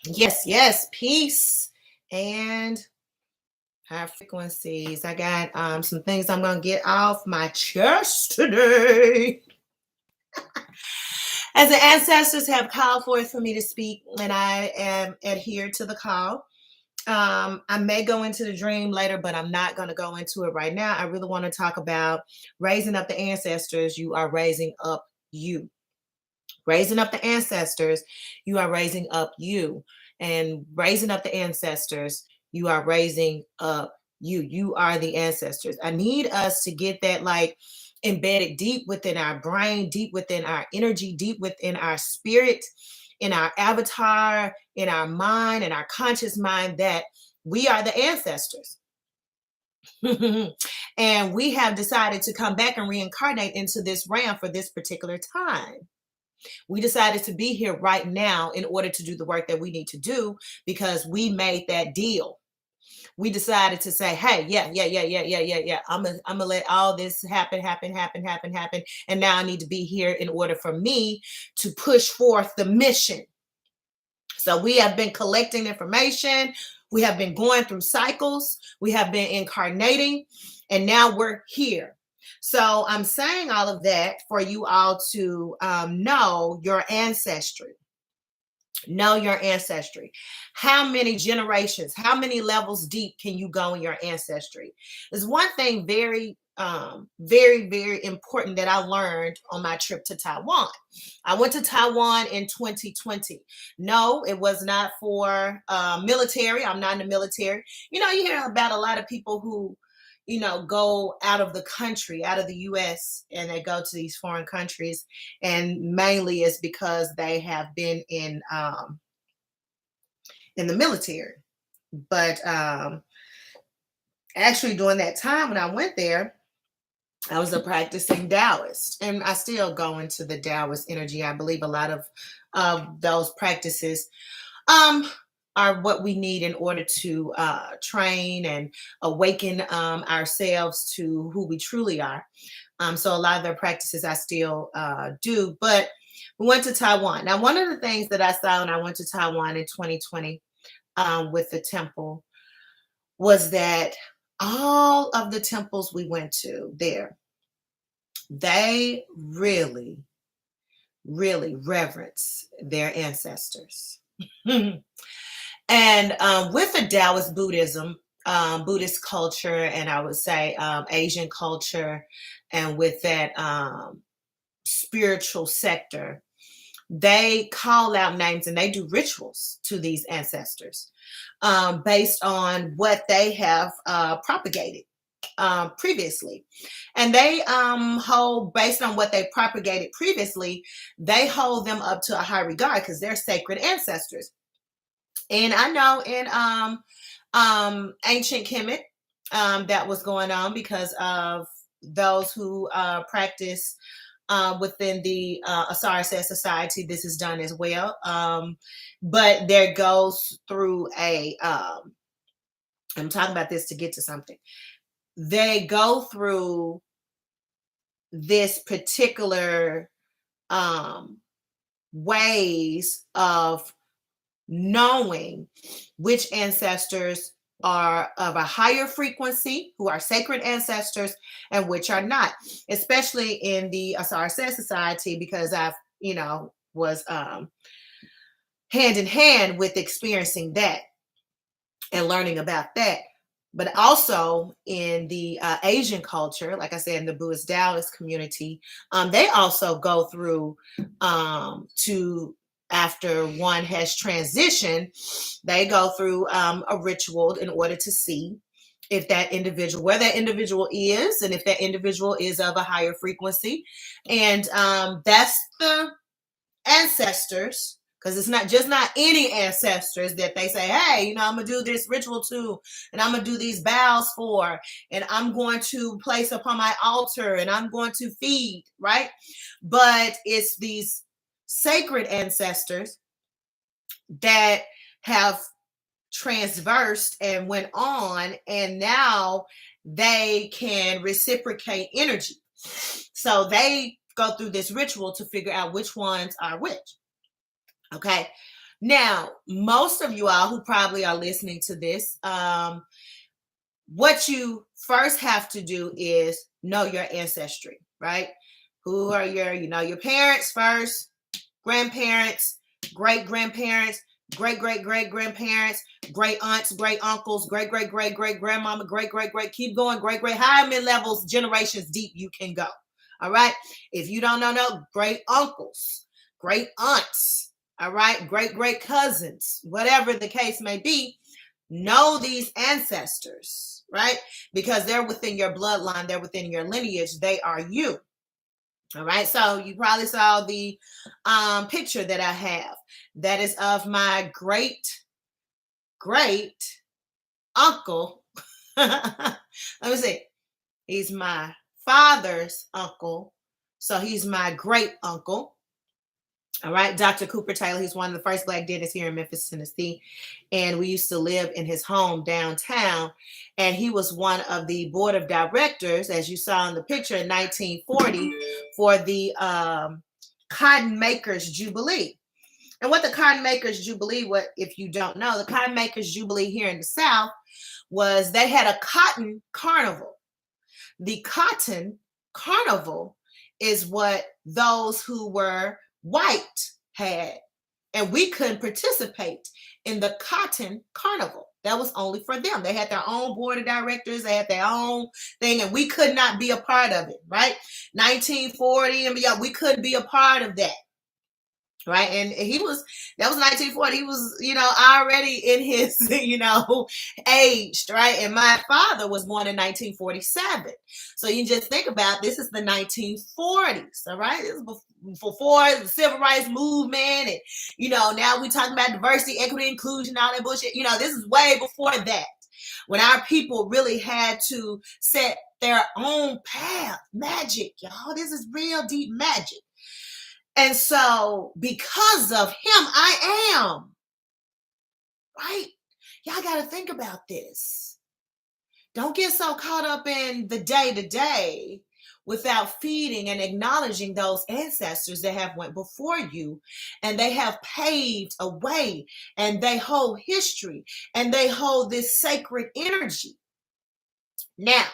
Yes, yes, peace and high frequencies. I got some things I'm gonna get off my chest today. As the ancestors have called for me to speak, and I am adhered to the call. I may go into the dream later, but I'm not going to go into it right now. I really want to talk about raising up the ancestors. You are raising up you. Raising up the ancestors, you are raising up you. And raising up the ancestors, you are raising up you. You are the ancestors. I need us to get that like embedded deep within our brain, deep within our energy, deep within our spirit, in our avatar, in our mind, in our conscious mind that we are the ancestors. And we have decided to come back and reincarnate into this realm for this particular time. We decided to be here right now in order to do the work that we need to do because we made that deal. We decided to say, hey, yeah. I'm gonna let all this happen. And now I need to be here in order for me to push forth the mission. So we have been collecting information. We have been going through cycles. We have been incarnating, and now we're here. So I'm saying all of that for you all to know your ancestry. Know your ancestry. How many generations, how many levels deep can you go in your ancestry? There's one thing very important that I learned on my trip to Taiwan. I went to Taiwan in 2020. No, it was not for military. I'm not in the military. You know, you hear about a lot of people who go out of the country, out of the US, and they go to these foreign countries, and mainly it's because they have been in the military. But actually, during that time when I went there, I was a practicing Taoist, and I still go into the Taoist energy. I believe a lot of those practices um, are what we need in order to train and awaken ourselves to who we truly are. So a lot of their practices I still do. But we went to Taiwan. Now, one of the things that I saw when I went to Taiwan in 2020 with the temple was that all of the temples we went to there, they really reverence their ancestors. And with the Taoist Buddhism, Buddhist culture, and I would say Asian culture, and with that spiritual sector, they call out names and they do rituals to these ancestors based on what they have propagated previously. And they hold, based on what they propagated previously, they hold them up to a high regard because they're sacred ancestors. And I know in ancient Kemet that was going on because of those who practice within the Ancestry Society. This is done as well. But there goes through I'm talking about this to get to something. They go through this particular ways of knowing which ancestors are of a higher frequency, who are sacred ancestors, and which are not, especially in the Ancestry Society, because I've, was hand in hand with experiencing that and learning about that. But also in the Asian culture, like I said, in the Buddhist Taoist community, they also go through to, after one has transitioned, they go through a ritual in order to see if that individual, where that individual is, and if that individual is of a higher frequency. And that's the ancestors, because it's not any ancestors that they say, hey, I'm gonna do this ritual to, and I'm gonna do these vows for, and I'm going to place upon my altar, and I'm going to feed, right? But it's these sacred ancestors that have transversed and went on, and now they can reciprocate energy. So they go through this ritual to figure out which ones are which. Okay. Now, most of you all who probably are listening to this, what you first have to do is know your ancestry, right? Who are your parents first, grandparents, great grandparents, great great great grandparents, great aunts, great uncles, great great great great grandmama, great great great, keep going, great great, however many levels, generations deep you can go. All right. If you don't know, no, great uncles, great aunts, all right, great great cousins, whatever the case may be, know these ancestors, right? Because they're within your bloodline, they're within your lineage, they are you. All right, so you probably saw the picture that I have. That is of my great great uncle. Let me see. He's my father's uncle, so he's my great uncle. All right, Dr. Cooper Taylor. He's one of the first Black dentists here in Memphis, Tennessee. And we used to live in his home downtown. And he was one of the board of directors, as you saw in the picture, in 1940 for the Cotton Makers Jubilee. And what the Cotton Makers Jubilee, what if you don't know, the Cotton Makers Jubilee here in the South was they had a cotton carnival. The cotton carnival is what those who were white had, and we couldn't participate in the cotton carnival. That was only for them. They had their own board of directors, they had their own thing, and we could not be a part of it, right? 1940, and beyond, we couldn't be a part of that. Right. And that was 1940. He was, already in his, aged, right. And my father was born in 1947. So you just think about, this is the 1940s. All right. This is before the civil rights movement. And, now we talking about diversity, equity, inclusion, all that bullshit. This is way before that, when our people really had to set their own path. Magic, y'all. This is real deep magic. And so because of him, I am, right? Y'all got to think about this. Don't get so caught up in the day-to-day without feeding and acknowledging those ancestors that have went before you, and they have paved a way, and they hold history, and they hold this sacred energy. Now,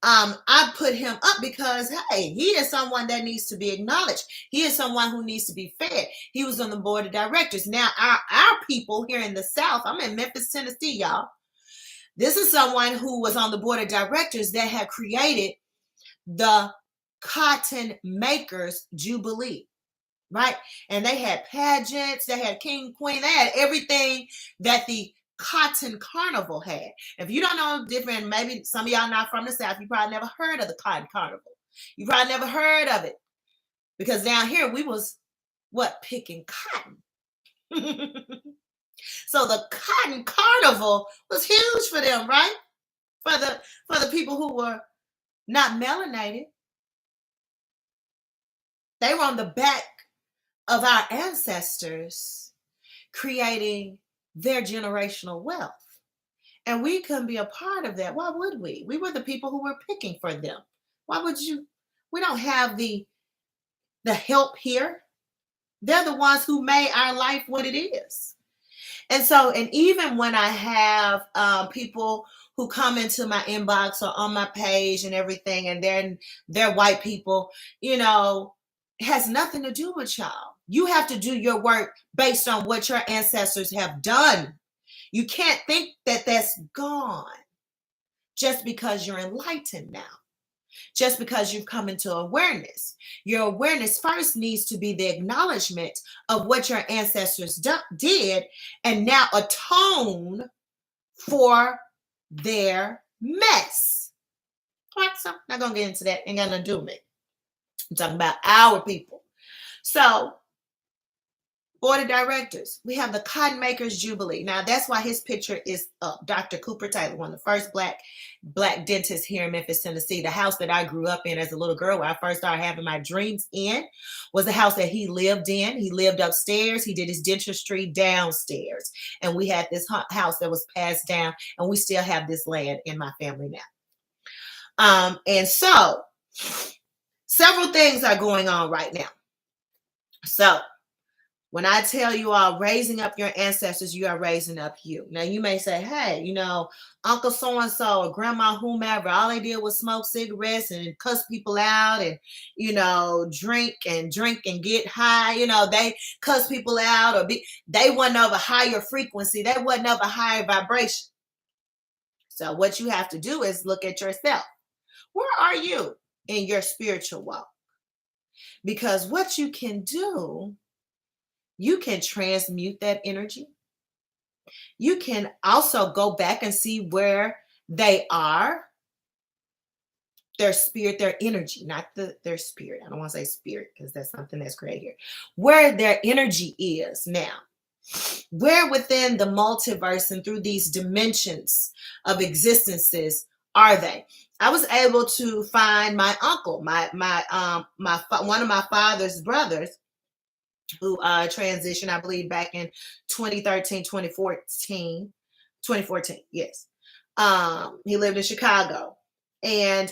I put him up because, hey, he is someone that needs to be acknowledged. He is someone who needs to be fed. He was on the board of directors. Now, our people here in the South, I'm in Memphis, Tennessee, y'all. This is someone who was on the board of directors that had created the Cotton Makers Jubilee, right? And they had pageants, they had king, queen, they had everything that the Cotton Carnival had. If you don't know different, maybe some of y'all not from the South, you probably never heard of the Cotton Carnival. You probably never heard of it, because down here we was picking cotton. So the Cotton Carnival was huge for them, right? For the people who were not melanated. They were on the back of our ancestors, creating their generational wealth. And we couldn't be a part of that. Why would we? We were the people who were picking for them. Why would you? We don't have the help here. They're the ones who made our life what it is. And so, and even when I have people who come into my inbox or on my page and everything, and they're white people, it has nothing to do with y'all. You have to do your work based on what your ancestors have done. You can't think that that's gone just because you're enlightened now, just because you've come into awareness. Your awareness first needs to be the acknowledgement of what your ancestors did, and now atone for their mess. All right, so I'm not going to get into that. Ain't got nothing to do with it. I'm talking about our people. So, board of directors, we have the Cotton Makers Jubilee. Now, that's why his picture is up. Dr. Cooper Taylor, one of the first black dentists here in Memphis, Tennessee. The house that I grew up in as a little girl, where I first started having my dreams in, was the house that he lived in. He lived upstairs. He did his dentistry downstairs. And we had this house that was passed down, and we still have this land in my family now. And so, several things are going on right now. So, When I tell you all raising up your ancestors, you are raising up you. Now you may say, hey, Uncle so-and-so or grandma, whomever, all they did was smoke cigarettes and cuss people out and, drink and get high. They cuss people out they wasn't of a higher frequency. They wasn't of a higher vibration. So what you have to do is look at yourself. Where are you in your spiritual walk? Because what you can do, you can transmute that energy. You can also go back and see where they are, their spirit, their energy, not their spirit. I don't want to say spirit because that's something that's created here. Where their energy is now. Where within the multiverse and through these dimensions of existences are they? I was able to find my uncle, my one of my father's brothers, who transitioned, I believe, back in 2013, 2014. Yes. He lived in Chicago. And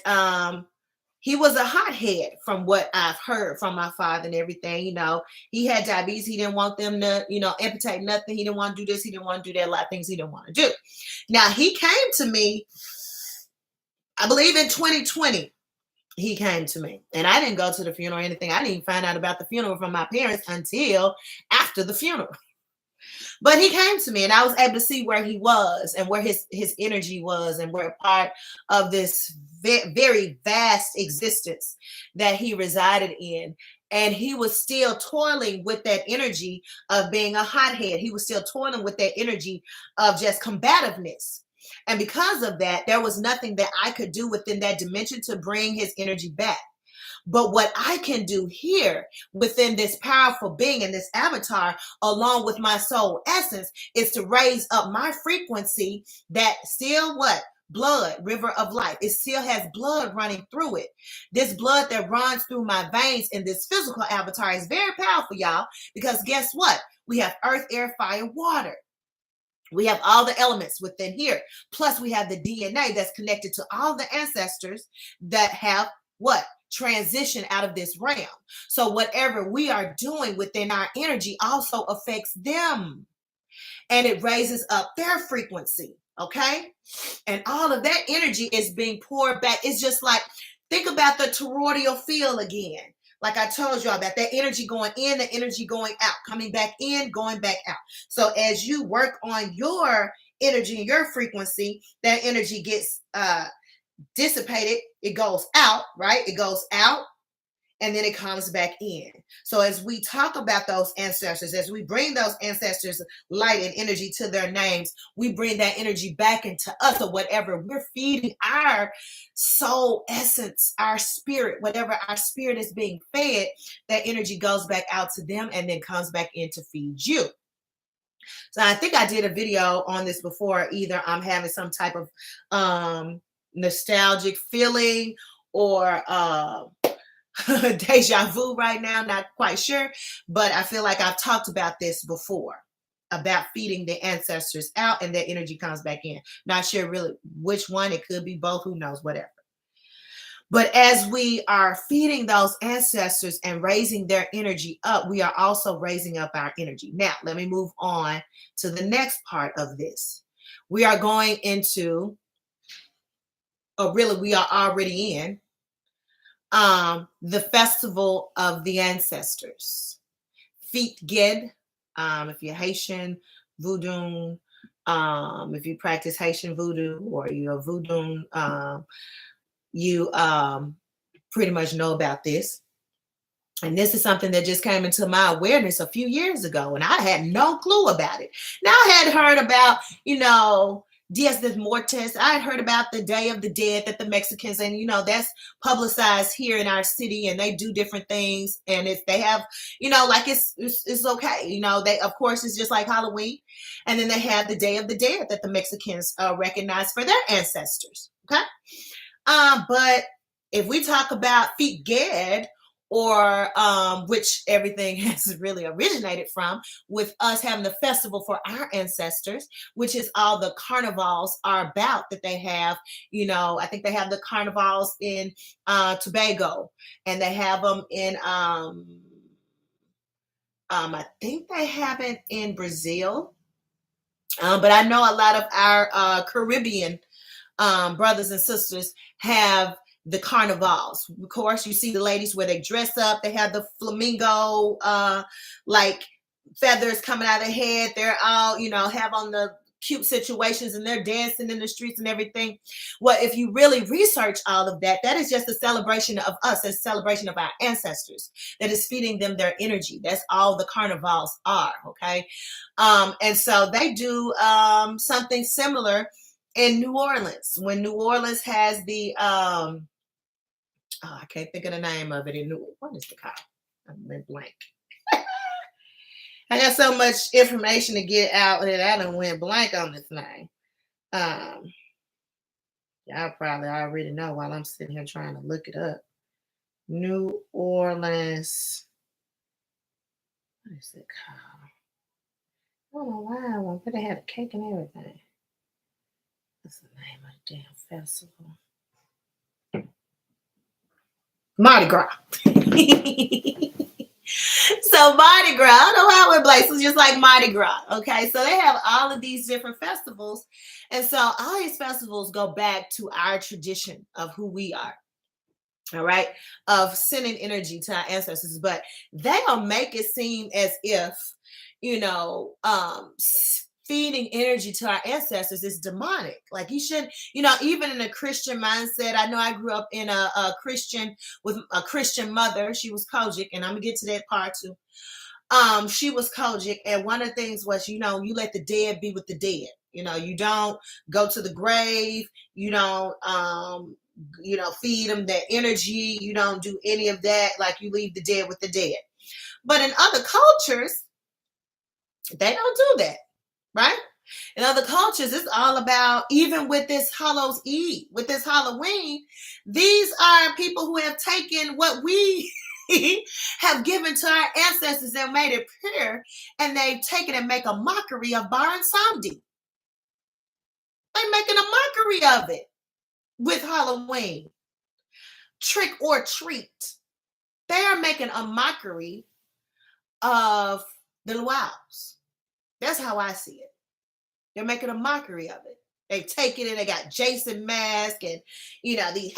he was a hothead from what I've heard from my father and everything. He had diabetes. He didn't want them to, amputate nothing. He didn't want to do this. He didn't want to do that. A lot of things he didn't want to do. Now, he came to me, I believe in 2020. He came to me, and I didn't go to the funeral or anything. I didn't even find out about the funeral from my parents until after the funeral. But he came to me, and I was able to see where he was and where his energy was, and where a part of this very vast existence that he resided in. And he was still toiling with that energy of being a hothead. He was still toiling with that energy of just combativeness. And because of that, there was nothing that I could do within that dimension to bring his energy back. But what I can do here within this powerful being and this avatar, along with my soul essence, is to raise up my frequency that still what? Blood, river of life. It still has blood running through it. This blood that runs through my veins in this physical avatar is very powerful, y'all, because guess what? We have earth, air, fire, water. We have all the elements within here. Plus, we have the DNA that's connected to all the ancestors that have what? Transition out of this realm. So whatever we are doing within our energy also affects them. And it raises up their frequency. Okay? And all of that energy is being poured back. It's just like, think about the toroidal field again. Like I told you about that energy going in, the energy going out, coming back in, going back out. So as you work on your energy and your frequency, that energy gets dissipated. It goes out, right? It goes out and then it comes back in. So as we talk about those ancestors, as we bring those ancestors light and energy to their names, we bring that energy back into us, or whatever we're feeding our soul essence, our spirit, whatever our spirit is being fed, that energy goes back out to them and then comes back in to feed you. So I think I did a video on this before. Either I'm having some type of nostalgic feeling or deja vu right now, not quite sure, but I feel like I've talked about this before, about feeding the ancestors out and their energy comes back in. Not sure really which one. It could be both, who knows, whatever. But as we are feeding those ancestors and raising their energy up, we are also raising up our energy. Now, let me move on to the next part of this. We are going into, or really we are already in, the festival of the ancestors. Feet Ged, if you're Haitian, Voodoo, if you practice Haitian Voodoo or you're Voodoo, you pretty much know about this. And this is something that just came into my awareness a few years ago, and I had no clue about it. Now, I had heard about, Dias de Muertos. I had heard about the Day of the Dead that the Mexicans, and that's publicized here in our city, and they do different things, and if they have, like it's okay. They, of course, it's just like Halloween, and then they have the Day of the Dead that the Mexicans recognize for their ancestors. Okay, but if we talk about Feet Ged, or which everything has really originated from, with us having the festival for our ancestors, which is all the carnivals are about that they have. I think they have the carnivals in Tobago, and they have them in I think they have it in Brazil, but I know a lot of our Caribbean brothers and sisters have the carnivals. Of course, you see the ladies where they dress up. They have the flamingo, like feathers coming out of their head. They're all, have on the cute situations and they're dancing in the streets and everything. Well, if you really research all of that, that is just a celebration of us, a celebration of our ancestors that is feeding them their energy. That's all the carnivals are. Okay. And so they do something similar in New Orleans, when New Orleans has the I can't think of the name of it. What is the call? I went blank. I got so much information to get out that I done went blank on this thing. Y'all probably already know while I'm sitting here trying to look it up. New Orleans. What is it called? I don't know why but they had a cake and everything. What's the name of the damn festival? Mardi Gras. So Mardi Gras, I don't know how it plays. It's just like Mardi Gras. Okay, so they have all of these different festivals, and so all these festivals go back to our tradition of who we are. All right, of sending energy to our ancestors, but they'll make it seem as if feeding energy to our ancestors is demonic. Like you shouldn't, even in a Christian mindset. I know I grew up in a Christian with a Christian mother. She was Kojic, and I'm gonna get to that part too. She was Kojic, and one of the things was, you let the dead be with the dead. You don't go to the grave. You don't, feed them that energy. You don't do any of that. Like you leave the dead with the dead. But in other cultures, they don't do that. Right? In other cultures, it's all about, even with this Hallows Eve, with this Halloween, these are people who have taken what we have given to our ancestors and made it pure, and they've taken and make a mockery of Bar and Samedi. They're making a mockery of it with Halloween. Trick or treat. They are making a mockery of the luau's. That's how I see it. They're making a mockery of it. They taking it. They got Jason mask and the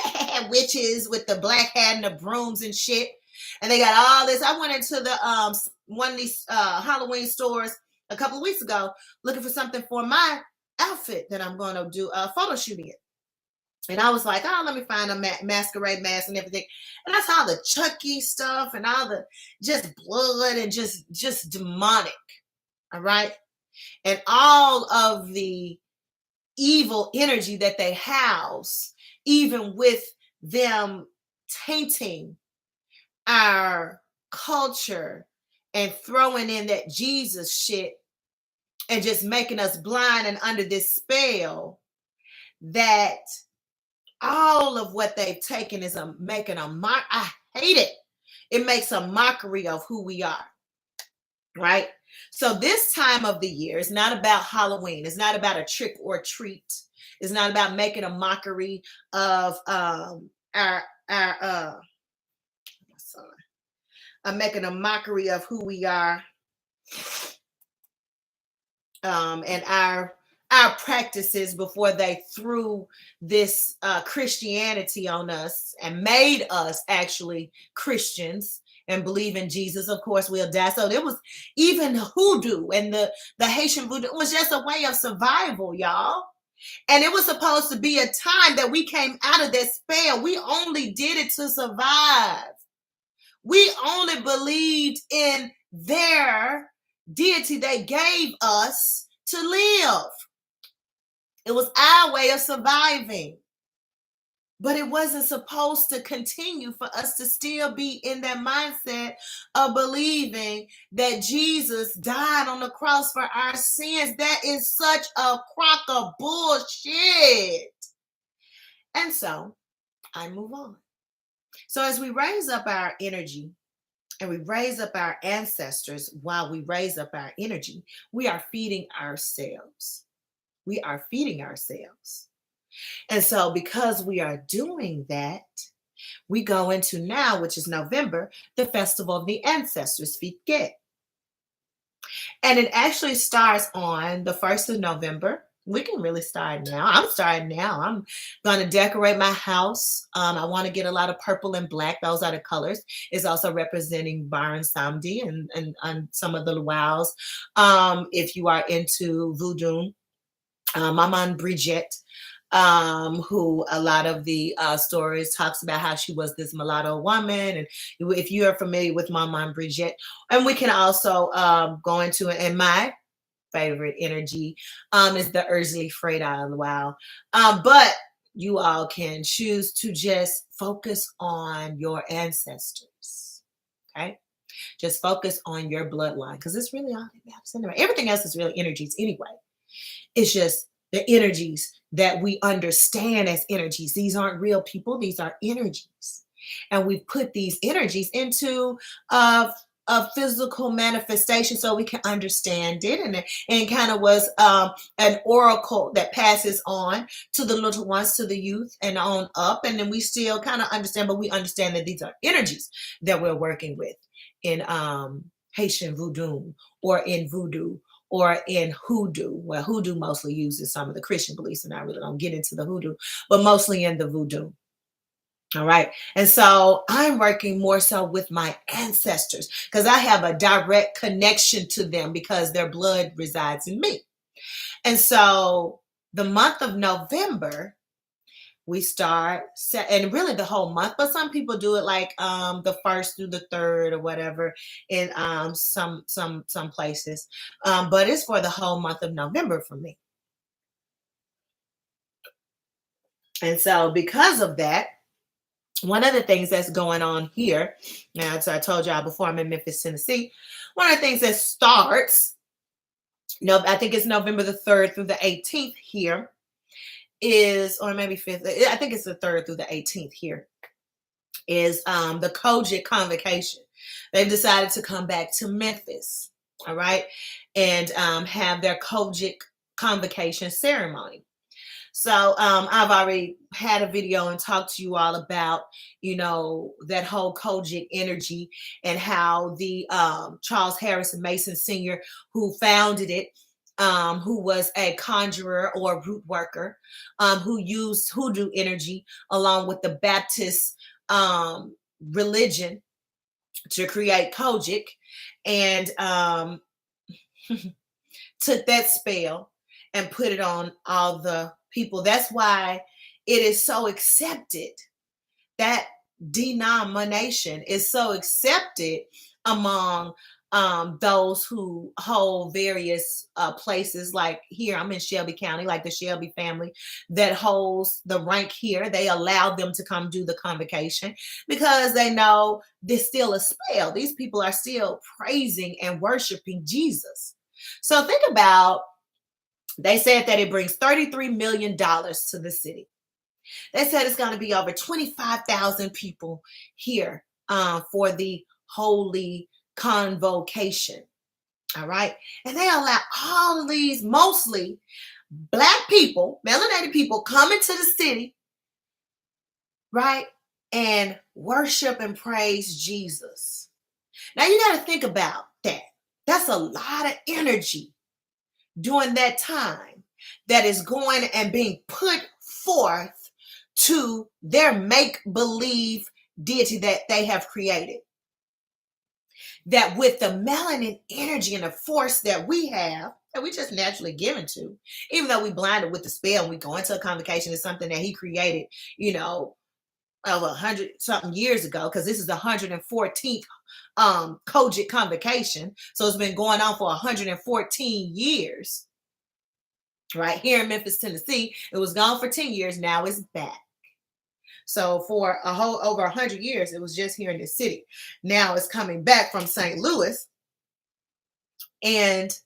witches with the black hat and the brooms and shit. And they got all this. I went into the one of these Halloween stores a couple of weeks ago looking for something for my outfit that I'm going to do a photo shoot in. And I was like, oh, let me find a masquerade mask and everything. And I saw the Chucky stuff and all the just blood and just demonic. All right. And all of the evil energy that they house, even with them tainting our culture and throwing in that Jesus shit and just making us blind and under this spell, that all of what they've taken is making a mock. I hate it. It makes a mockery of who we are. Right? So this time of the year is not about Halloween. It's not about a trick or treat. It's not about making a mockery of our making a mockery of who we are, and our practices before they threw this Christianity on us and made us actually Christians and believe in Jesus. Of course, we'll die. So there was even hoodoo, and the Haitian voodoo was just a way of survival, y'all. And it was supposed to be a time that we came out of that spell. We only did it to survive. We only believed in their deity they gave us to live. It was our way of surviving. But it wasn't supposed to continue for us to still be in that mindset of believing that Jesus died on the cross for our sins. That is such a crock of bullshit. And so I move on. So as we raise up our energy and we raise up our ancestors, while we raise up our energy, we are feeding ourselves. We are feeding ourselves. And so because we are doing that, we go into now, which is November, the Festival of the Ancestors, Fiquet. And it actually starts on the 1st of November. We can really start now. I'm starting now. I'm going to decorate my house. I want to get a lot of purple and black. Those are the colors. It's also representing Baron Samedi and some of the wows. If you are into voodoo, Maman Bridget, who a lot of the stories talks about how she was this mulatto woman. And if you are familiar with Maman Bridget, and we can also go into it. And my favorite energy is the Ursley Freydale. Wow. But you all can choose to just focus on your ancestors. Okay. Just focus on your bloodline because it's really all that matters anyway. Everything else is really energies anyway. It's just the energies that we understand as energies. These aren't real people, these are energies. And we put these energies into a physical manifestation so we can understand it. And kind of was an oracle that passes on to the little ones, to the youth, and on up. And then we still kind of understand, but we understand that these are energies that we're working with in Haitian voodoo or in voodoo or in hoodoo. Well, hoodoo mostly uses some of the Christian beliefs, and I really don't get into the hoodoo, but mostly in the voodoo. All right. And so I'm working more so with my ancestors because I have a direct connection to them because their blood resides in me. And so the month of November, we start and really the whole month, but some people do it like the 1st through the 3rd or whatever in some places, but it's for the whole month of November for me. And so because of that, one of the things that's going on here now, as I told y'all before, I'm in Memphis, Tennessee. One of the things that starts, I think it's November the 3rd through the 18th here is, or maybe 5th, I think it's the 3rd through the 18th here, is the Kojic convocation. They've decided to come back to Memphis, all right, and have their Kojic convocation ceremony. So I've already had a video and talked to you all about, that whole Kojic energy and how the Charles Harrison Mason Sr., who founded it, who was a conjurer or root worker, who used hoodoo energy along with the Baptist religion to create Kojic, and took that spell and put it on all the people. That's why it is so accepted. That denomination is so accepted among those who hold various places. Like here, I'm in Shelby County, like the Shelby family that holds the rank here. They allow them to come do the convocation because they know there's still a spell. These people are still praising and worshiping Jesus. So think about, they said that it brings $33 million to the city. They said it's going to be over 25,000 people here for the holy convocation. All right. And they allow all of these mostly Black people, melanated people, come into the city, right, and worship and praise Jesus. Now you got to think about that. That's a lot of energy during that time that is going and being put forth to their make-believe deity that they have created. That with the melanin energy and the force that we have, that we just naturally given to, even though we blinded with the spell and we go into a convocation, is something that he created, over 100 something years ago, because this is the 114th Kojic convocation. So it's been going on for 114 years. Right here in Memphis, Tennessee. It was gone for 10 years. Now it's back. So for a whole over 100 years, it was just here in the city. Now it's coming back from St. Louis. And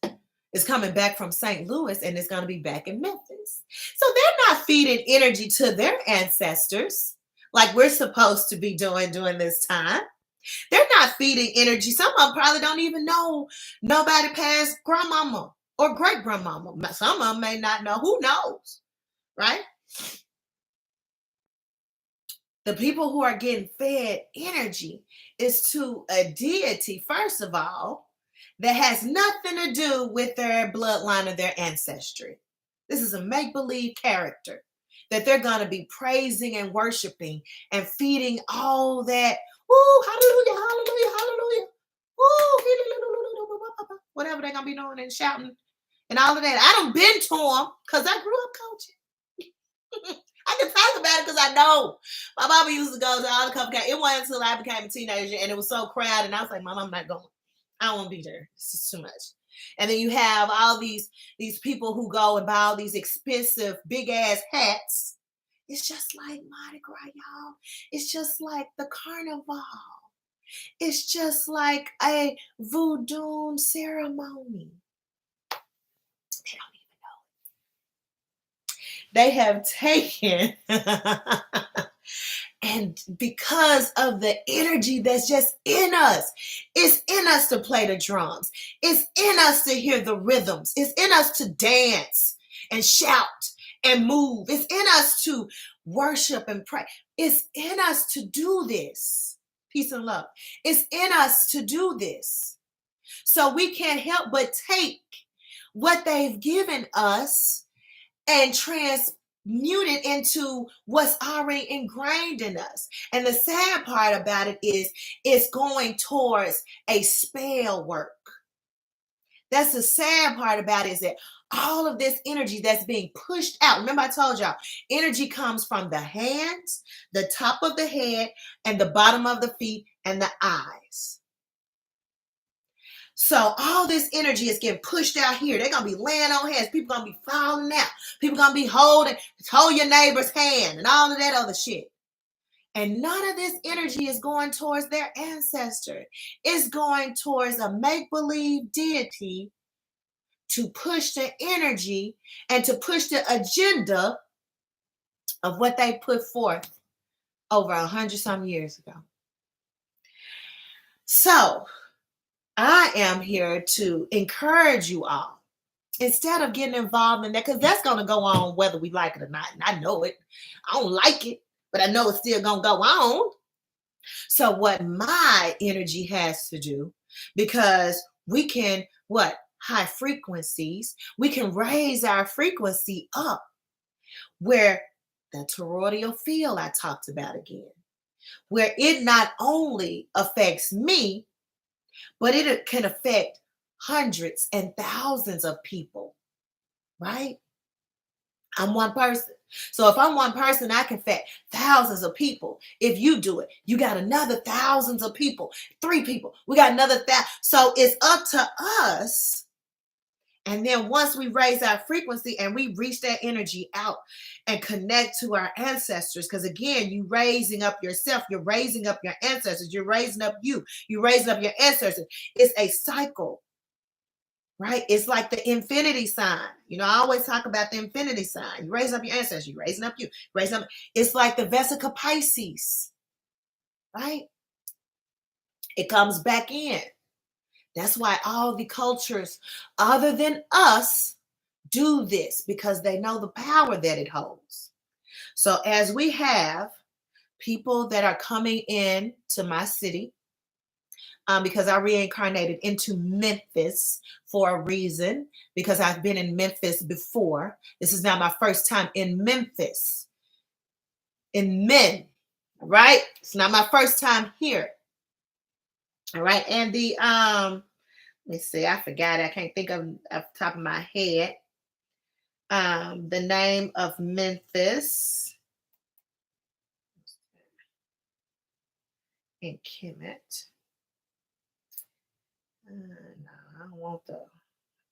it's coming back from St. Louis, and it's going to be back in Memphis. So they're not feeding energy to their ancestors like we're supposed to be doing during this time. They're not feeding energy. Some of them probably don't even know nobody past grandmama or great grandmama. Some of them may not know. Who knows? Right? The people who are getting fed energy is to a deity, first of all, that has nothing to do with their bloodline or their ancestry. This is a make-believe character that they're going to be praising and worshiping and feeding all that. Woo, hallelujah, hallelujah, hallelujah. Woo, whatever they're going to be doing and shouting and all of that. I done been to them because I grew up coaching. I can talk about it because I know. My mama used to go to all the company. It wasn't until I became a teenager and it was so crowded. And I was like, Mom, I'm not going. I don't want to be there. It's just too much. And then you have all these people who go and buy all these expensive big ass hats. It's just like Mardi Gras, y'all. It's just like the carnival. It's just like a voodoo ceremony. They don't even know. They have taken and because of the energy that's just in us, it's in us to play the drums. It's in us to hear the rhythms. It's in us to dance and shout and move. It's in us to worship and pray. It's in us to do this. Peace and love. It's in us to do this. So we can't help but take what they've given us and transmute it into what's already ingrained in us. And the sad part about it is it's going towards a spell work. That's the sad part about it, is that all of this energy that's being pushed out. Remember I told y'all, energy comes from the hands, the top of the head, and the bottom of the feet and the eyes. So all this energy is getting pushed out here. They're going to be laying on hands. People going to be falling out. People going to be hold your neighbor's hand and all of that other shit. And none of this energy is going towards their ancestor. It's going towards a make-believe deity to push the energy and to push the agenda of what they put forth over 100-some years ago. So I am here to encourage you all, instead of getting involved in that, because that's going to go on whether we like it or not. And I know it. I don't like it, but I know it's still going to go on. So what my energy has to do, because we can, high frequencies, we can raise our frequency up where the toroidal field I talked about again, where it not only affects me, but it can affect hundreds and thousands of people, right? I'm one person. So if I'm one person, I can affect thousands of people. If you do it, you got another thousands of people, 3 people, we got another 1,000. So it's up to us. And then once we raise our frequency and we reach that energy out and connect to our ancestors, because again, you raising up yourself, you're raising up your ancestors, you're raising up you're raising up your ancestors. It's a cycle, right? It's like the infinity sign. You know, I always talk about the infinity sign. You raise up your ancestors, you're raising up raising up. It's like the Vesica Pisces, right? It comes back in. That's why all the cultures other than us do this, because they know the power that it holds. So as we have people that are coming in to my city, because I reincarnated into Memphis for a reason, because I've been in Memphis before. This is not my first time in Memphis. In Men, right? It's not my first time here. All right. And the let me see, I forgot. I can't think of off the top of my head. The name of Memphis in Kemet. No, I don't want the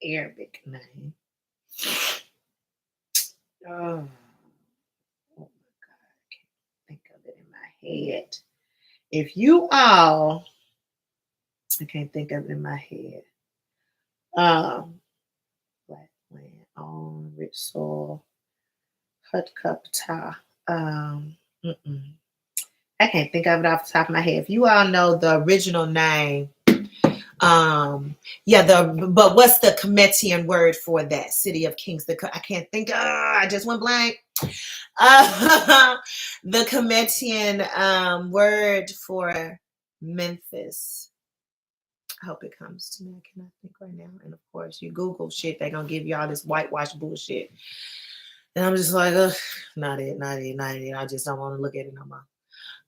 Arabic name. Oh my God, I can't think of it in my head. If you all, I can't think of it in my head. Black land on rich soil, hut cup ta. I can't think of it off the top of my head. If you all know the original name, but what's the Cometian word for that city of kings? I can't think. I just went blank. The Cometian word for Memphis. I hope it comes to me. I cannot think right now. And of course, you Google shit, they're gonna give you all this whitewash bullshit. And I'm just like, ugh, not it, not it, not it. I just don't want to look at it no more.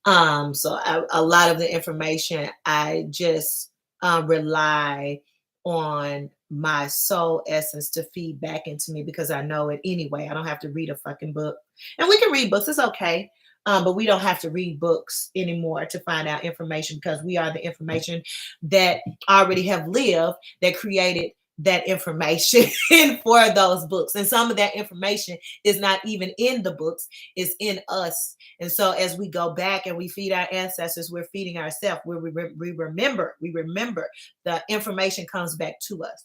A lot of the information I just rely on my soul essence to feed back into me because I know it anyway. I don't have to read a fucking book, and we can read books. It's okay. But we don't have to read books anymore to find out information because we are the information that already have lived that created that information for those books. And some of that information is not even in the books, it's in us. And so as we go back and we feed our ancestors, we're feeding ourselves. We remember the information comes back to us.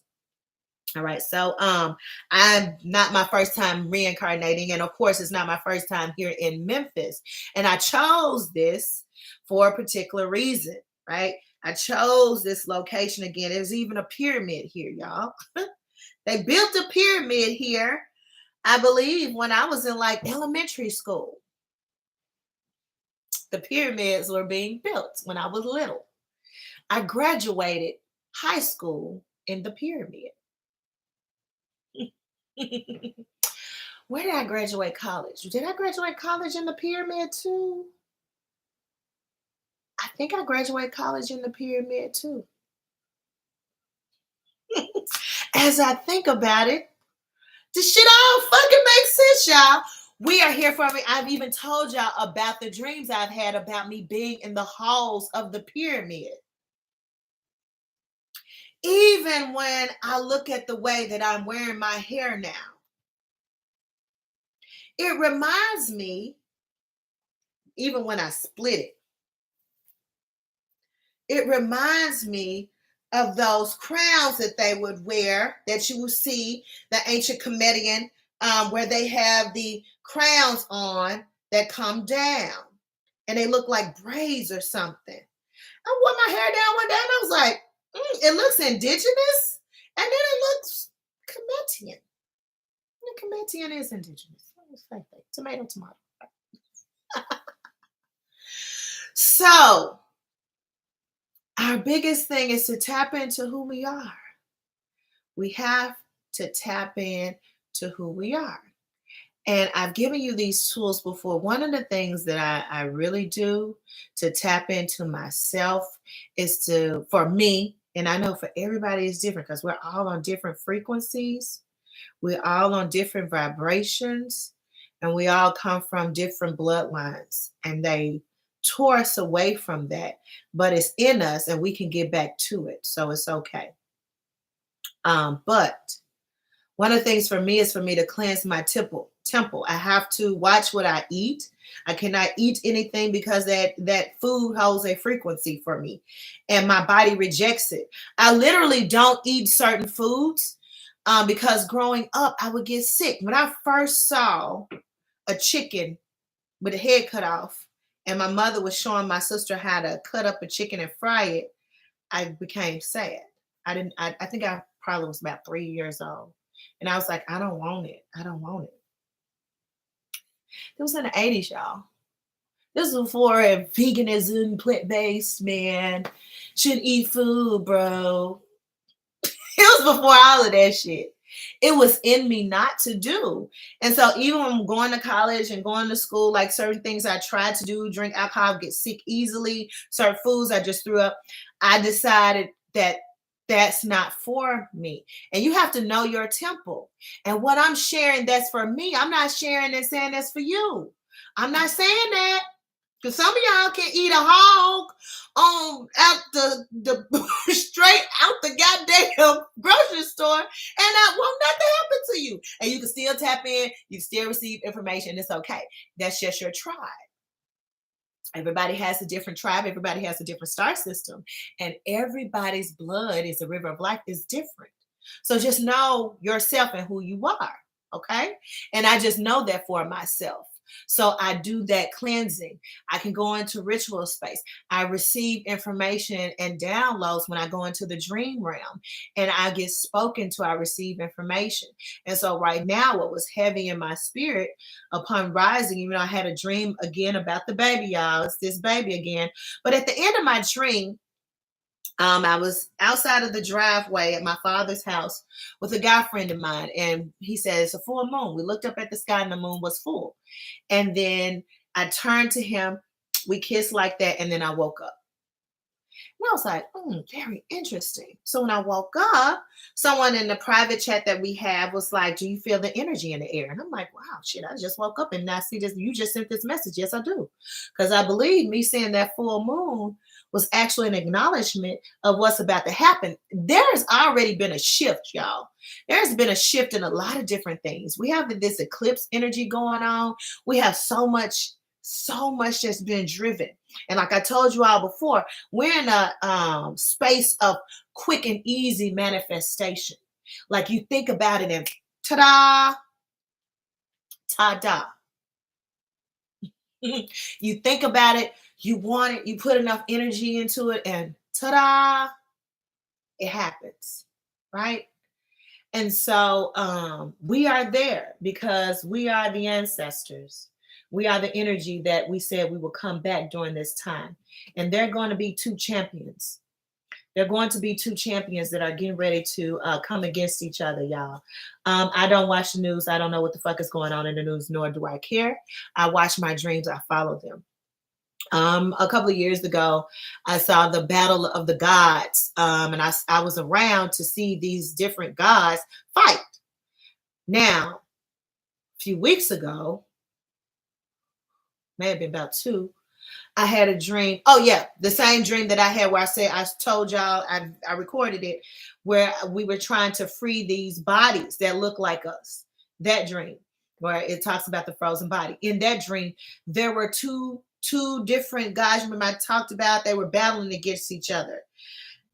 All right. So I'm not my first time reincarnating. And of course, it's not my first time here in Memphis. And I chose this for a particular reason, right? I chose this location again. There's even a pyramid here, y'all. They built a pyramid here, I believe, when I was in like elementary school. The pyramids were being built when I was little. I graduated high school in the pyramid. Where did I graduate college? Did I graduate college in the pyramid too? I think I graduated college in the pyramid too. As I think about it, this shit all fucking makes sense, y'all. We are here for me. I've even told y'all about the dreams I've had about me being in the halls of the pyramid. Even when I look at the way that I'm wearing my hair now, it reminds me, even when I split it reminds me of those crowns that they would wear that you will see the ancient comedian where they have the crowns on that come down and they look like braids or something. I wore my hair down one day and I was like, it looks indigenous and then it looks Cometian. Cometian is indigenous. Tomato, tomato. So our biggest thing is to tap into who we are. We have to tap in to who we are. And I've given you these tools before. One of the things that I really do to tap into myself is for me, and I know for everybody it's different because we're all on different frequencies. We're all on different vibrations, and we all come from different bloodlines. And they tore us away from that, but it's in us and we can get back to it. So it's okay. But one of the things for me is for me to cleanse my temple. I have to watch what I eat. I cannot eat anything because that food holds a frequency for me and my body rejects it. I literally don't eat certain foods because growing up, I would get sick. When I first saw a chicken with the head cut off and my mother was showing my sister how to cut up a chicken and fry it, I became sad. I think I probably was about 3 years old. And I was like, I don't want it. I don't want it. It was in the 80s, y'all. This was before veganism, plant-based, man. Shouldn't eat food, bro. It was before all of that shit. It was in me not to do. And so even when I'm going to college and going to school, like certain things I tried to do, drink alcohol, get sick easily, certain foods I just threw up, I decided that that's not for me. And you have to know your temple. And what I'm sharing that's for me, I'm not sharing and saying that's for you. I'm not saying that. Because some of y'all can eat a hog out the straight out the goddamn grocery store and that won't nothing happen to you. And you can still tap in, you can still receive information. It's okay. That's just your tribe. Everybody has a different tribe. Everybody has a different star system. And everybody's blood is a river of life is different. So just know yourself and who you are. Okay. And I just know that for myself. So I do that cleansing. I can go into ritual space. I receive information and downloads when I go into the dream realm and I get spoken to, I receive information. And so right now, what was heavy in my spirit upon rising, even though I had a dream again about the baby, y'all, it's this baby again. But at the end of my dream, I was outside of the driveway at my father's house with a guy friend of mine, and he said, "It's a full moon." We looked up at the sky, and the moon was full. And then I turned to him, we kissed like that, and then I woke up. And I was like, very interesting. So when I woke up, someone in the private chat that we have was like, "Do you feel the energy in the air?" And I'm like, wow, shit, I just woke up and now see this. You just sent this message. Yes, I do. Because I believe me seeing that full moon was actually an acknowledgement of what's about to happen. There's already been a shift, y'all. There's been a shift in a lot of different things. We have this eclipse energy going on. We have so much that's been driven. And like I told you all before, we're in a space of quick and easy manifestation. Like you think about it and ta-da, ta-da. You think about it, you want it, you put enough energy into it, and ta-da, it happens, right? And so we are there because we are the ancestors. We are the energy that we said we will come back during this time. And they're going to be two champions. They're going to be two champions that are getting ready to come against each other, y'all. I don't watch the news. I don't know what the fuck is going on in the news, nor do I care. I watch my dreams. I follow them. A couple of years ago, I saw the Battle of the Gods, and I was around to see these different gods fight. Now, a few weeks ago, may have been about two, I had a dream. Oh yeah, the same dream that I had where I said I told y'all I recorded it, where we were trying to free these bodies that look like us. That dream where it talks about the frozen body. In that dream, there were two different guys. Remember I talked about they were battling against each other.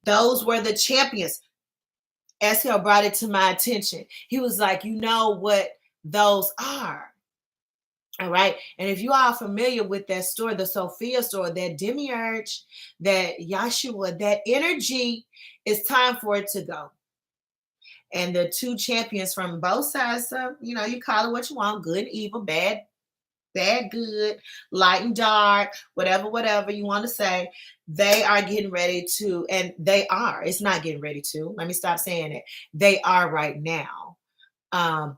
Those were the champions. SL brought it to my attention. He was like, you know what those are. All right. And if you are familiar with that story, the Sophia story, that demiurge, that Yahshua, that energy, it's time for it to go. And the two champions from both sides of, you call it what you want, good, evil, bad, good, light and dark, whatever you want to say, they are getting ready to, and they are, it's not getting ready to, let me stop saying it. They are right now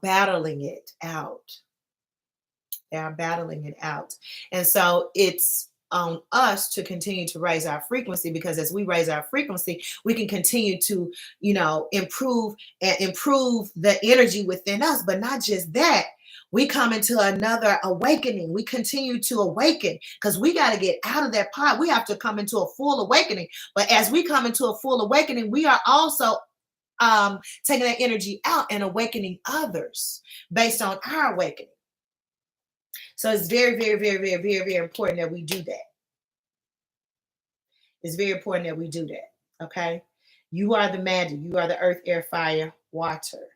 battling it out. They are battling it out. And so it's on us to continue to raise our frequency, because as we raise our frequency, we can continue to, improve the energy within us. But not just that, we come into another awakening. We continue to awaken because we got to get out of that pod. We have to come into a full awakening. But as we come into a full awakening, we are also taking that energy out and awakening others based on our awakening. So it's very, very, very, very, very, very important that we do that. It's very important that we do that. Okay. You are the magic. You are the earth, air, fire, water.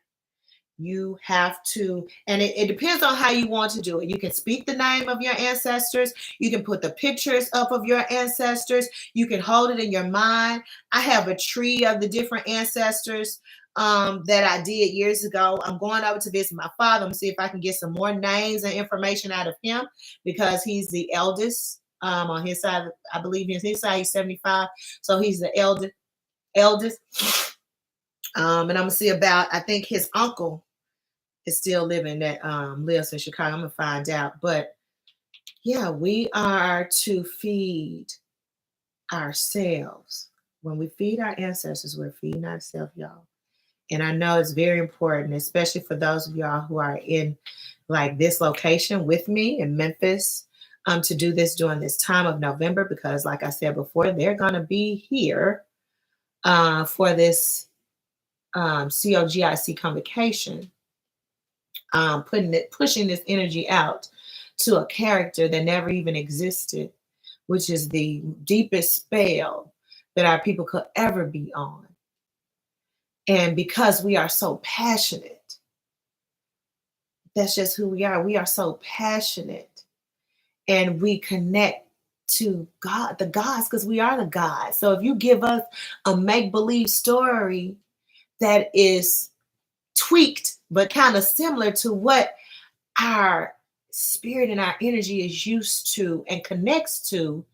You have to, and it depends on how you want to do it. You can speak the name of your ancestors. You can put the pictures up of your ancestors. You can hold it in your mind. I have a tree of the different ancestors that I did years ago. I'm going over to visit my father and see if I can get some more names and information out of him, because he's the eldest on his side. I believe his side, he's 75. So he's the eldest. And I'm going to see about, I think his uncle is still living that lives in Chicago. I'm going to find out. But yeah, we are to feed ourselves. When we feed our ancestors, we're feeding ourselves, y'all. And I know it's very important, especially for those of y'all who are in like this location with me in Memphis, to do this during this time of November, because like I said before, they're going to be here for this COGIC convocation, pushing this energy out to a character that never even existed, which is the deepest spell that our people could ever be on. And because we are so passionate, that's just who we are. We are so passionate, and we connect to God, the gods, because we are the gods. So if you give us a make-believe story that is tweaked, but kind of similar to what our spirit and our energy is used to and connects to,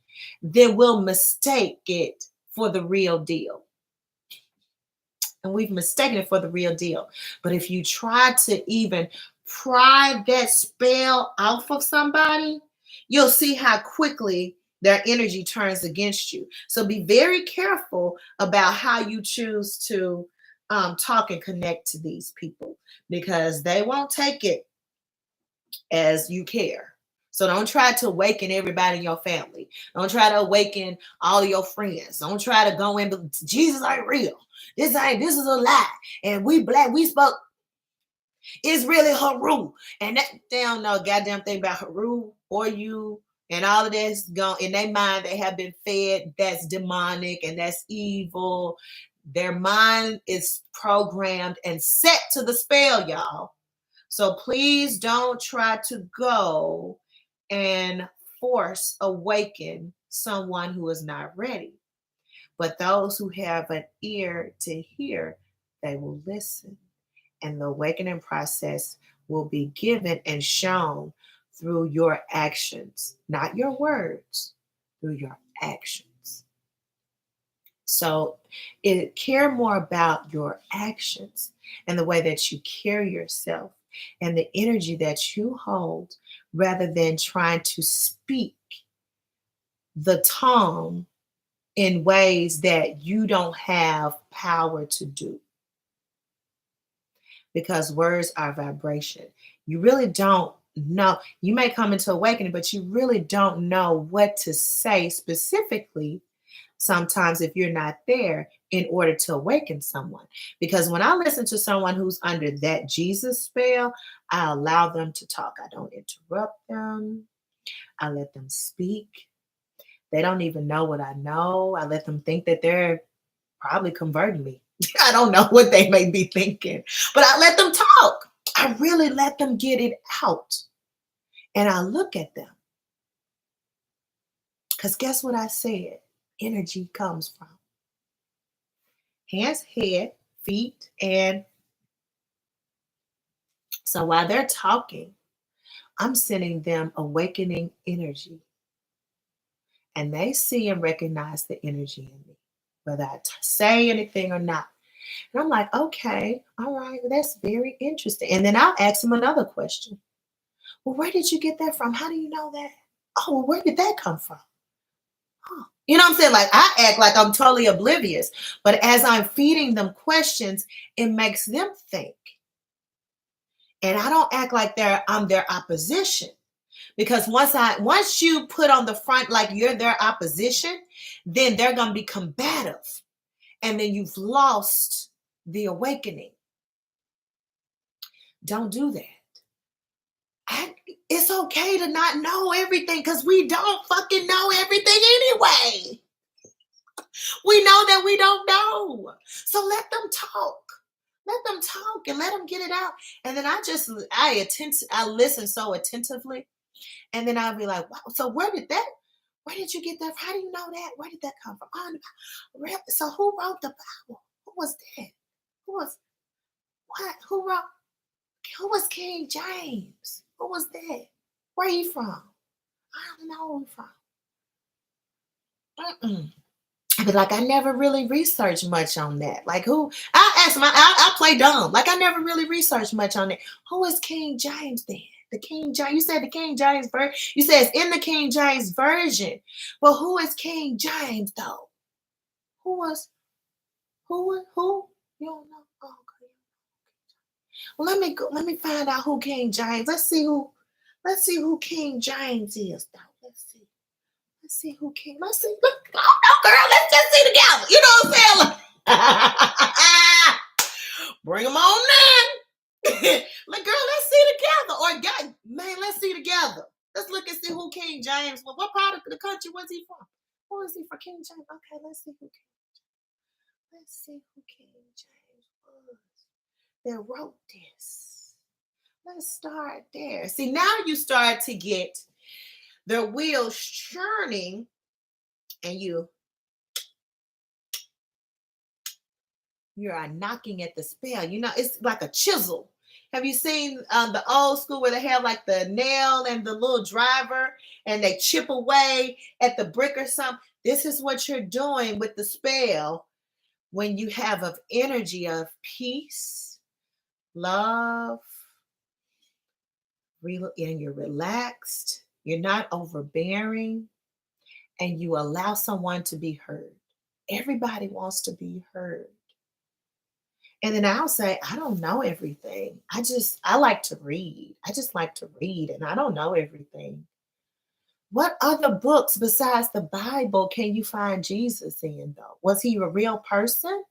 then we'll mistake it for the real deal. And we've mistaken it for the real deal. But if you try to even pry that spell off of somebody, you'll see how quickly their energy turns against you. So be very careful about how you choose to talk and connect to these people, because they won't take it as you care. So don't try to awaken everybody in your family. Don't try to awaken all your friends. Don't try to go in, but Jesus ain't real. This is a lie. And we black, we spoke, it's really Haru. And that, they don't know a goddamn thing about Haru or you, and all of this gone in their mind. They have been fed that's demonic and that's evil. Their mind is programmed and set to the spell, y'all. So please don't try to go and force awaken someone who is not ready. But those who have an ear to hear, they will listen. And the awakening process will be given and shown through your actions, not your words, through your actions. So care more about your actions and the way that you carry yourself and the energy that you hold, rather than trying to speak the tongue in ways that you don't have power to do. Because words are vibration. You really don't know. You may come into awakening, but you really don't know what to say specifically sometimes if you're not there in order to awaken someone. Because when I listen to someone who's under that Jesus spell, I allow them to talk. I don't interrupt them. I let them speak. They don't even know what I know. I let them think that they're probably converting me. I don't know what they may be thinking, but I let them talk. I really let them get it out. And I look at them. Because guess what I said? Energy comes from hands, head, feet, and so while they're talking, I'm sending them awakening energy. And they see and recognize the energy in me, whether I say anything or not. And I'm like, okay, all right, that's very interesting. And then I'll ask them another question. Well, where did you get that from? How do you know that? Oh, well, where did that come from? Huh. You know what I'm saying? Like, I act like I'm totally oblivious. But as I'm feeding them questions, it makes them think. And I don't act like I'm their opposition. Because once you put on the front like you're their opposition, then they're gonna be combative. And then you've lost the awakening. Don't do that. It's okay to not know everything, because we don't fucking know everything anyway. We know that we don't know. So let them talk. Let them talk and let them get it out. And then I listen so attentively. And then I'll be like, wow, so where did you get that? How do you know that? Where did that come from? Oh, really? So who wrote the Bible? Who was that? Who was what? Who was King James? Who was that? Where you from? I don't know where you from. I'd be like, I never really researched much on that. Like, who? I play dumb. Like, I never really researched much on it. Who is King James then? The King James. You said the King James version. You said it's in the King James version. Well, who is King James though? Who? You don't know? Oh, okay. Well, let me go. Let me find out who King James. Let's see who King James is though. Let's see who King. Let's see. Look, oh no, girl. Let's just see together. You know what I'm saying? Bring them on in. Like, girl, let's see together. Or God, man, let's see together. Let's look and see who King James was. What part of the country was he from? Who is he for King James? Okay, let's see who King James was that wrote this. Let's start there. See, now you start to get the wheels churning, and you are knocking at the spell. You know, it's like a chisel. Have you seen the old school where they have like the nail and the little driver and they chip away at the brick or something? This is what you're doing with the spell when you have of energy of peace, love, and you're relaxed, you're not overbearing, and you allow someone to be heard. Everybody wants to be heard. And then I'll say, I don't know everything. I like to read. I just like to read, and I don't know everything. What other books besides the Bible can you find Jesus in, though? Was he a real person?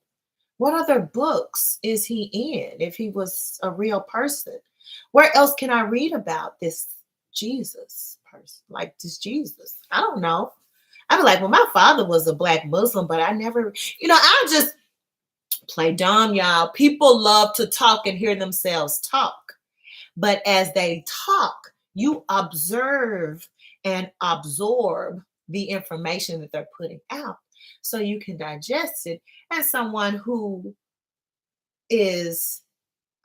What other books is he in if he was a real person? Where else can I read about this Jesus person, like this Jesus? I don't know. I'd be like, well, my father was a black Muslim, but I never, I just play dumb, y'all. People love to talk and hear themselves talk. But as they talk, you observe and absorb the information that they're putting out so you can digest it. As someone who is,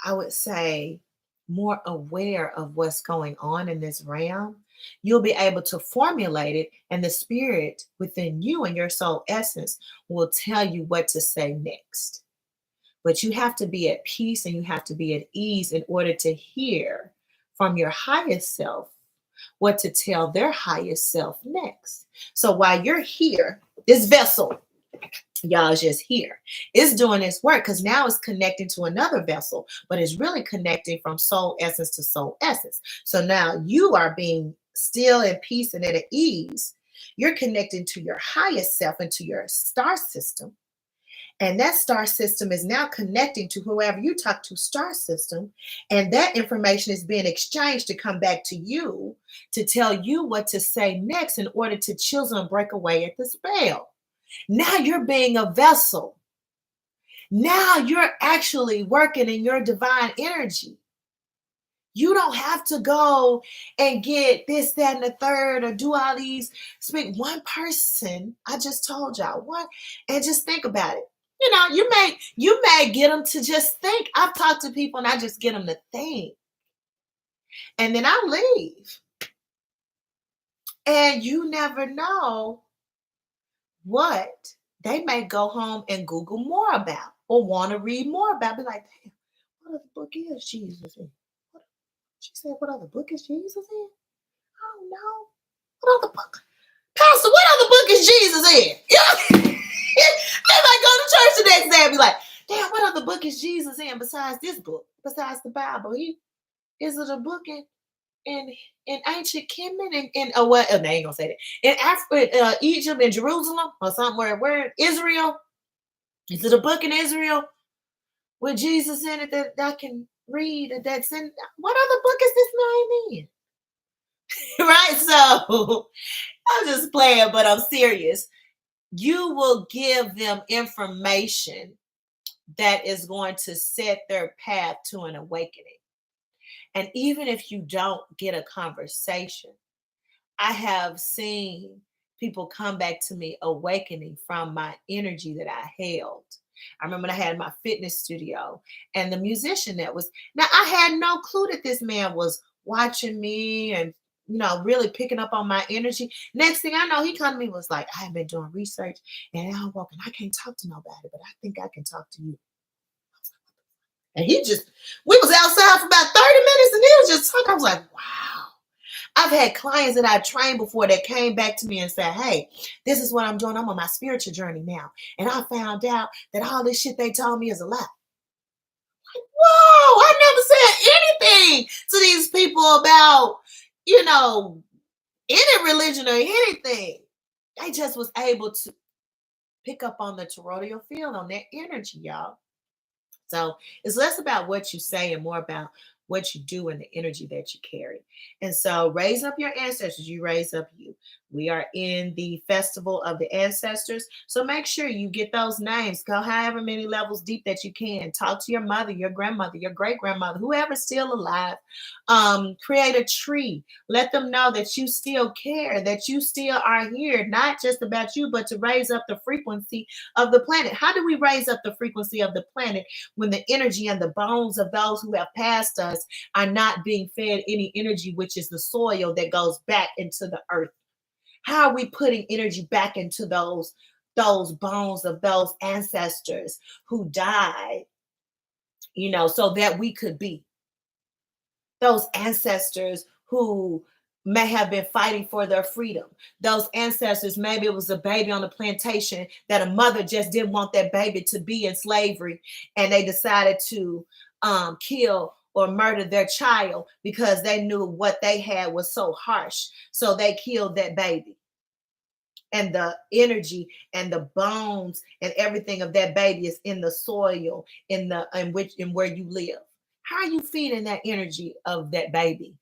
I would say, more aware of what's going on in this realm, you'll be able to formulate it, and the spirit within you and your soul essence will tell you what to say next. But you have to be at peace and you have to be at ease in order to hear from your highest self what to tell their highest self next. So while you're here, this vessel, y'all, is just here. It's doing its work because now it's connecting to another vessel, but it's really connecting from soul essence to soul essence. So now you are being still at peace and at ease. You're connecting to your highest self and to your star system. And that star system is now connecting to whoever you talk to, star system. And that information is being exchanged to come back to you to tell you what to say next in order to chisel and break away at the spell. Now you're being a vessel. Now you're actually working in your divine energy. You don't have to go and get this, that, and the third, or do all these. Speak one person. I just told y'all one, and just think about it. You may get them to just think. I've talked to people and I just get them to think, and then I leave. And you never know what they may go home and Google more about or want to read more about. Be like, damn, what other book is Jesus in? She said, what other book is Jesus in? I don't know. What other book? Pastor, what other book is Jesus in? They might go to church the next day and be like, damn, what other book is Jesus in besides this book, besides the Bible? Is it a book in ancient Kemet and oh, well, they ain't gonna say that. In Africa, Egypt and Jerusalem or somewhere, where Israel? Is it a book in Israel with Jesus in it that I can read? That's in what other book is this man in? Right? So I'm just playing, but I'm serious. You will give them information that is going to set their path to an awakening. And even if you don't get a conversation, I have seen people come back to me awakening from my energy that I held. I remember when I had my fitness studio and the musician that was, now I had no clue that this man was watching me and, really picking up on my energy. Next thing I know, he come to me was like, I have been doing research and I'm walking. I can't talk to nobody, but I think I can talk to you. And we was outside for about 30 minutes and he was just talking. I was like, wow. I've had clients that I trained before that came back to me and said, hey, this is what I'm doing. I'm on my spiritual journey now. And I found out that all this shit they told me is a lie. Like, whoa, I never said anything to these people about, any religion or anything. They just was able to pick up on the toroidal field, on that energy, y'all. So it's less about what you say and more about what you do and the energy that you carry. And so raise up your ancestors, you raise up you. We are in the festival of the ancestors. So make sure you get those names. Go however many levels deep that you can. Talk to your mother, your grandmother, your great grandmother, whoever's still alive. Create a tree. Let them know that you still care, that you still are here, not just about you, but to raise up the frequency of the planet. How do we raise up the frequency of the planet when the energy and the bones of those who have passed us are not being fed any energy, which is the soil that goes back into the earth? How are we putting energy back into those bones of those ancestors who died, so that we could be those ancestors who may have been fighting for their freedom? Those ancestors, maybe it was a baby on a plantation that a mother just didn't want that baby to be in slavery, and they decided to kill or murder their child because they knew what they had was so harsh. So they killed that baby, and the energy and the bones and everything of that baby is in the soil, in where you live. How are you feeding that energy of that baby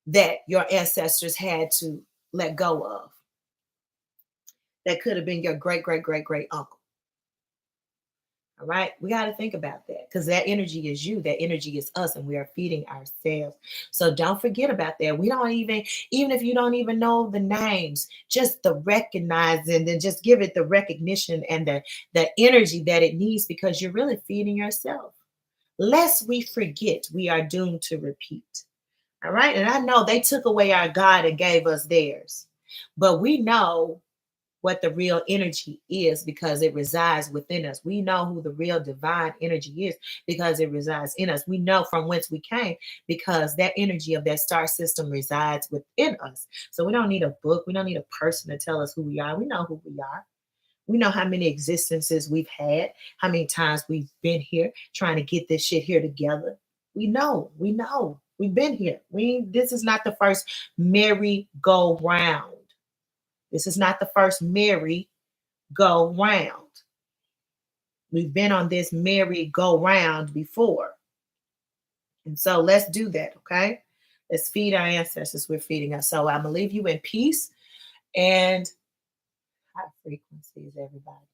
that your ancestors had to let go of? That could have been your great great great great uncle. All right, we got to think about that, because that energy is you, that energy is us, and we are feeding ourselves. So don't forget about that. We don't even if you don't even know the names, just the recognizing, and just give it the recognition and the energy that it needs, because you're really feeding yourself. Lest we forget, we are doomed to repeat. All right, and I know they took away our God and gave us theirs, but we know what the real energy is because it resides within us. We know who the real divine energy is because it resides in us. We know from whence we came because that energy of that star system resides within us. So we don't need a book. We don't need a person to tell us who we are. We know who we are. We know how many existences we've had, how many times we've been here trying to get this shit here together. We know. We've been here. This is not the first merry-go-round. This is not the first merry-go-round. We've been on this merry-go-round before. And so let's do that, okay? Let's feed our ancestors. We're feeding us. So I'm going to leave you in peace and high frequencies, everybody.